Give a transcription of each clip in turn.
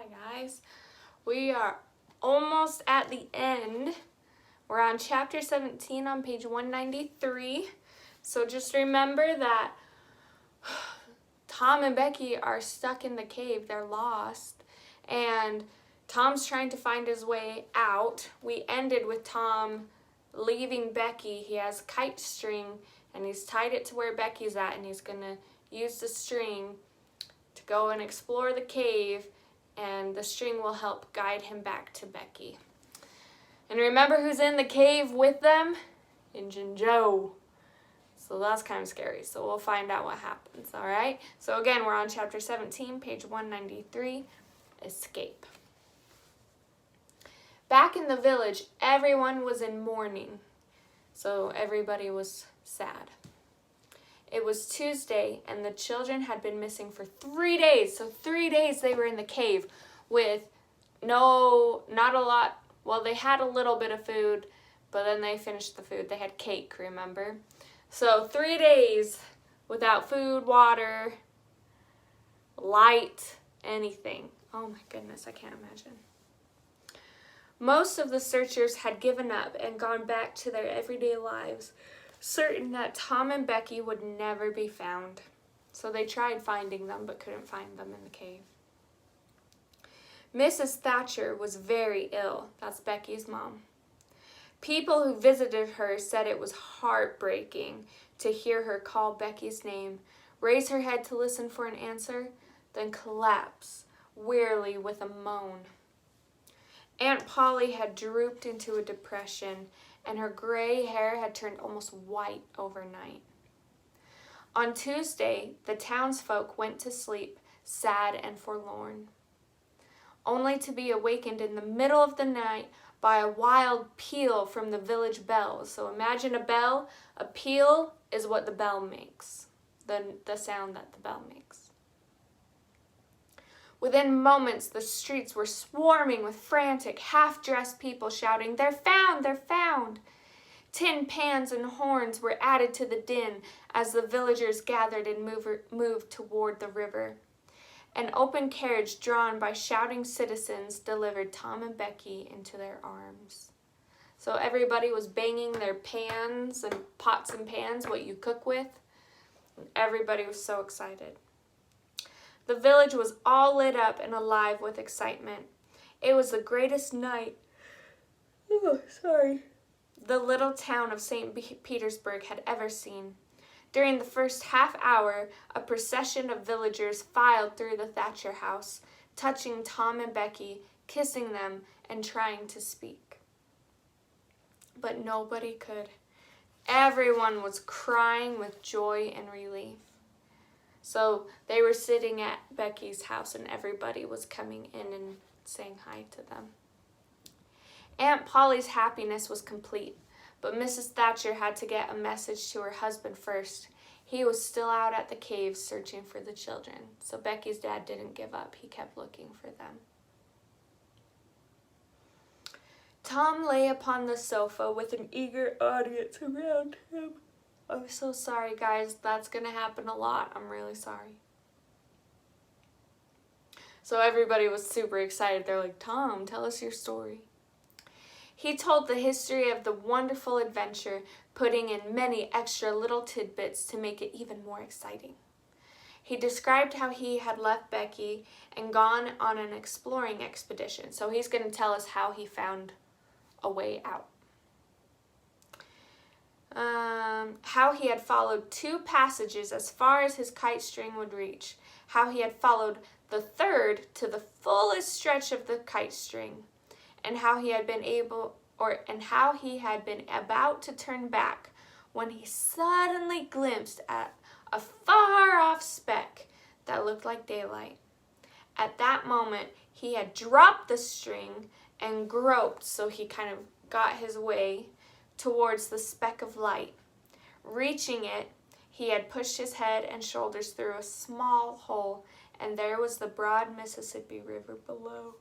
guys. We are almost at the end. We're on chapter 17 on page 193. So just remember that Tom and Becky are stuck in the cave. They're lost. And Tom's trying to find his way out. We ended with Tom leaving Becky. He has kite string and he's tied it to where Becky's at, and he's going to use the string to go and explore the cave, and the string will help guide him back to Becky. And remember who's in the cave with them? Injun Joe. So that's kind of scary. So we'll find out what happens, all right? So again, we're on chapter 17, page 193, Escape. Back in the village, everyone was in mourning. So everybody was sad. It was Tuesday, and the children had been missing for 3 days. So 3 days they were in the cave with not a lot. Well, they had a little bit of food, but then they finished the food. They had cake, remember? So 3 days without food, water, light, anything. Oh my goodness, I can't imagine. Most of the searchers had given up and gone back to their everyday lives, certain that Tom and Becky would never be found. So they tried finding them but couldn't find them in the cave. Mrs. Thatcher was very ill. That's Becky's mom. People who visited her said it was heartbreaking to hear her call Becky's name, raise her head to listen for an answer, then collapse wearily with a moan. Aunt Polly had drooped into a depression, and her gray hair had turned almost white overnight. On Tuesday, the townsfolk went to sleep, sad and forlorn, only to be awakened in the middle of the night by a wild peal from the village bells. So imagine a bell. A peal is what the bell makes, the sound that the bell makes. Within moments, the streets were swarming with frantic, half-dressed people shouting, "They're found! They're found!" Tin pans and horns were added to the din as the villagers gathered and moved toward the river. An open carriage drawn by shouting citizens delivered Tom and Becky into their arms. So everybody was banging their pans and pots and pans, what you cook with. And everybody was so excited. The village was all lit up and alive with excitement. It was the greatest night. The little town of St. Petersburg had ever seen. During the first half hour, a procession of villagers filed through the Thatcher house, touching Tom and Becky, kissing them, and trying to speak. But nobody could. Everyone was crying with joy and relief. So they were sitting at Becky's house, and everybody was coming in and saying hi to them. Aunt Polly's happiness was complete, but Mrs. Thatcher had to get a message to her husband first. He was still out at the cave searching for the children, so Becky's dad didn't give up. He kept looking for them. Tom lay upon the sofa with an eager audience around him. I'm so sorry, guys. That's going to happen a lot. I'm really sorry. So everybody was super excited. They're like, "Tom, tell us your story." He told the history of the wonderful adventure, putting in many extra little tidbits to make it even more exciting. He described how he had left Becky and gone on an exploring expedition. So he's going to tell us how he found a way out. How he had followed 2 passages as far as his kite string would reach. How he had followed the 3rd to the fullest stretch of the kite string. And how he had been about to turn back when he suddenly glimpsed at a far-off speck that looked like daylight. At that moment, he had dropped the string and groped, so he kind of got his way towards the speck of light. Reaching it, he had pushed his head and shoulders through a small hole, and there was the broad Mississippi River below.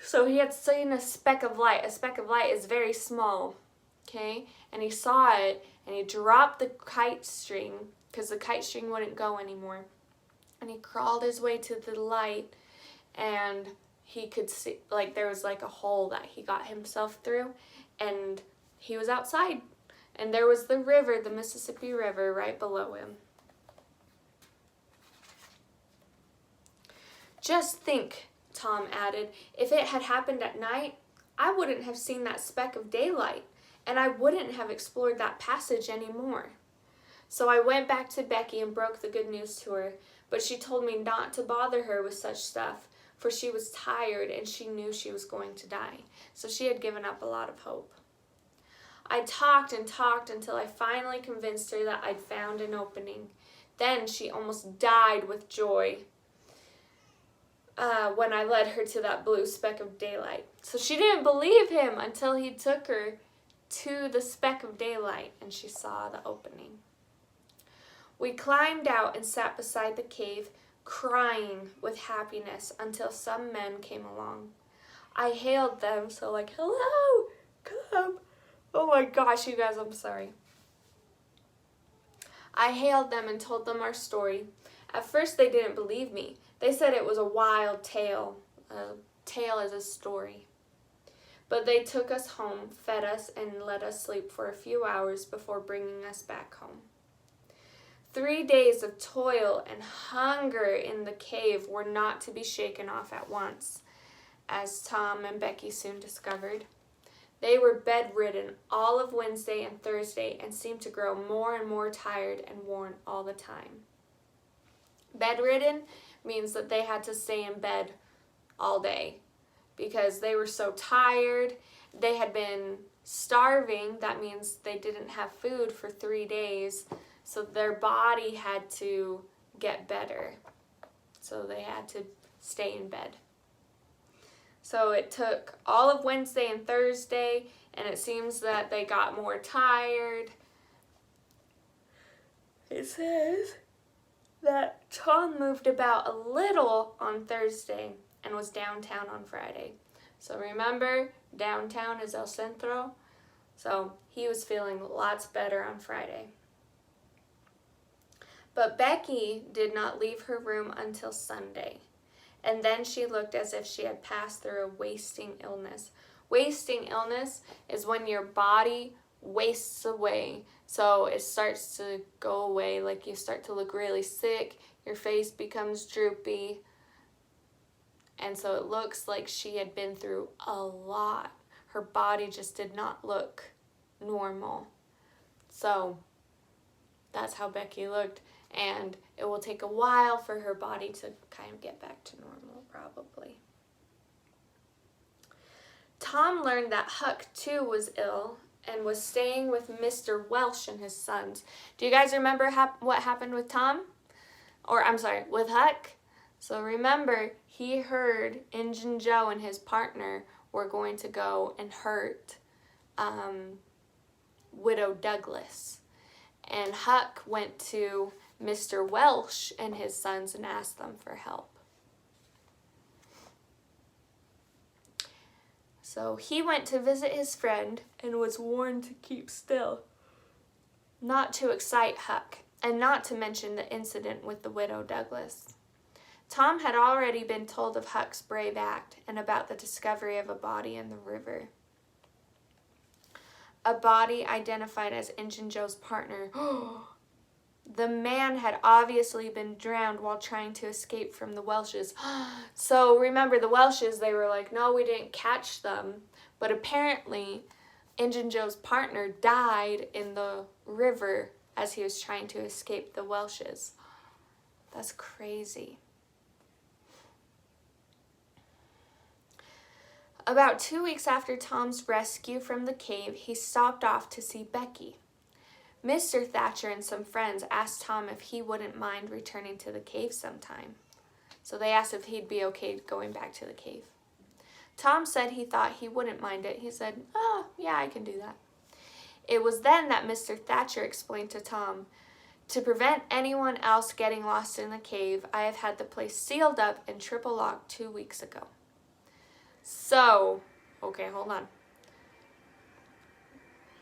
So he had seen a speck of light. A speck of light is very small, okay? And he saw it, and he dropped the kite string because the kite string wouldn't go anymore. And he crawled his way to the light, and he could see, like, there was like a hole that he got himself through, and he was outside, and there was the river, the Mississippi River, right below him. Just think, Tom added, if it had happened at night, I wouldn't have seen that speck of daylight, and I wouldn't have explored that passage anymore. So I went back to Becky and broke the good news to her, but she told me not to bother her with such stuff, for she was tired and she knew she was going to die, so she had given up a lot of hope. I talked and talked until I finally convinced her that I'd found an opening. Then she almost died with joy when I led her to that blue speck of daylight. So she didn't believe him until he took her to the speck of daylight and she saw the opening. We climbed out and sat beside the cave, crying with happiness until some men came along. I hailed them, so like, hello, come. Oh my gosh, you guys, I'm sorry. I hailed them and told them our story. At first they didn't believe me. They said it was a wild tale. A tale is a story. But they took us home, fed us, and let us sleep for a few hours before bringing us back home. 3 days of toil and hunger in the cave were not to be shaken off at once, as Tom and Becky soon discovered. They were bedridden all of Wednesday and Thursday and seemed to grow more and more tired and worn all the time. Bedridden means that they had to stay in bed all day because they were so tired. They had been starving. That means they didn't have food for 3 days. So their body had to get better. So they had to stay in bed. So it took all of Wednesday and Thursday, and it seems that they got more tired. It says that Tom moved about a little on Thursday and was downtown on Friday. So remember, downtown is El Centro. So he was feeling lots better on Friday. But Becky did not leave her room until Sunday, and then she looked as if she had passed through a wasting illness. Wasting illness is when your body wastes away, so it starts to go away, like you start to look really sick, your face becomes droopy, and so it looks like she had been through a lot. Her body just did not look normal. So that's how Becky looked. And it will take a while for her body to kind of get back to normal, probably. Tom learned that Huck, too, was ill and was staying with Mr. Welsh and his sons. Do you guys remember what happened with Tom? Or, I'm sorry, with Huck? So remember, he heard Injun Joe and his partner were going to go and hurt Widow Douglas. And Huck went to Mr. Welsh and his sons and asked them for help. So he went to visit his friend and was warned to keep still, not to excite Huck, and not to mention the incident with the Widow Douglas. Tom had already been told of Huck's brave act and about the discovery of a body in the river. A body identified as Injun Joe's partner. The man had obviously been drowned while trying to escape from the Welshes. So remember, the Welshes, they were like, no, we didn't catch them. But apparently, Injun Joe's partner died in the river as he was trying to escape the Welshes. That's crazy. About 2 weeks after Tom's rescue from the cave, he stopped off to see Becky. Mr. Thatcher and some friends asked Tom if he wouldn't mind returning to the cave sometime. So they asked if he'd be okay going back to the cave. Tom said he thought he wouldn't mind it. He said, oh, yeah, I can do that. It was then that Mr. Thatcher explained to Tom, to prevent anyone else getting lost in the cave, I have had the place sealed up and triple locked 2 weeks ago. So, okay, hold on.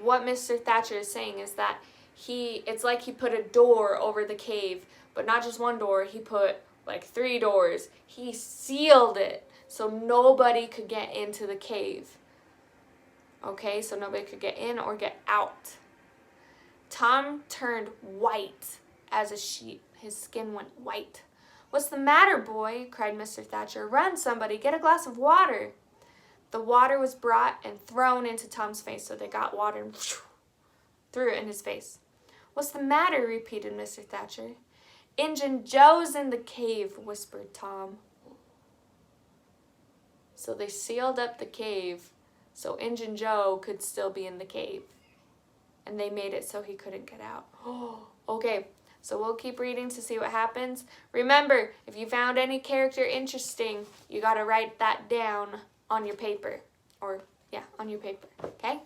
What Mr. Thatcher is saying is that it's like he put a door over the cave, but not just one door, he put like 3 doors. He sealed it so nobody could get into the cave. Okay, so nobody could get in or get out. Tom turned white as a sheet. His skin went white. "What's the matter, boy?" cried Mr. Thatcher. "Run, somebody, get a glass of water." The water was brought and thrown into Tom's face, so they got water and threw it in his face. "What's the matter?" repeated Mr. Thatcher. "Injun Joe's in the cave," whispered Tom. So they sealed up the cave so Injun Joe could still be in the cave. And they made it so he couldn't get out. Okay, so we'll keep reading to see what happens. Remember, if you found any character interesting, you got to write that down on your paper. On your paper, okay?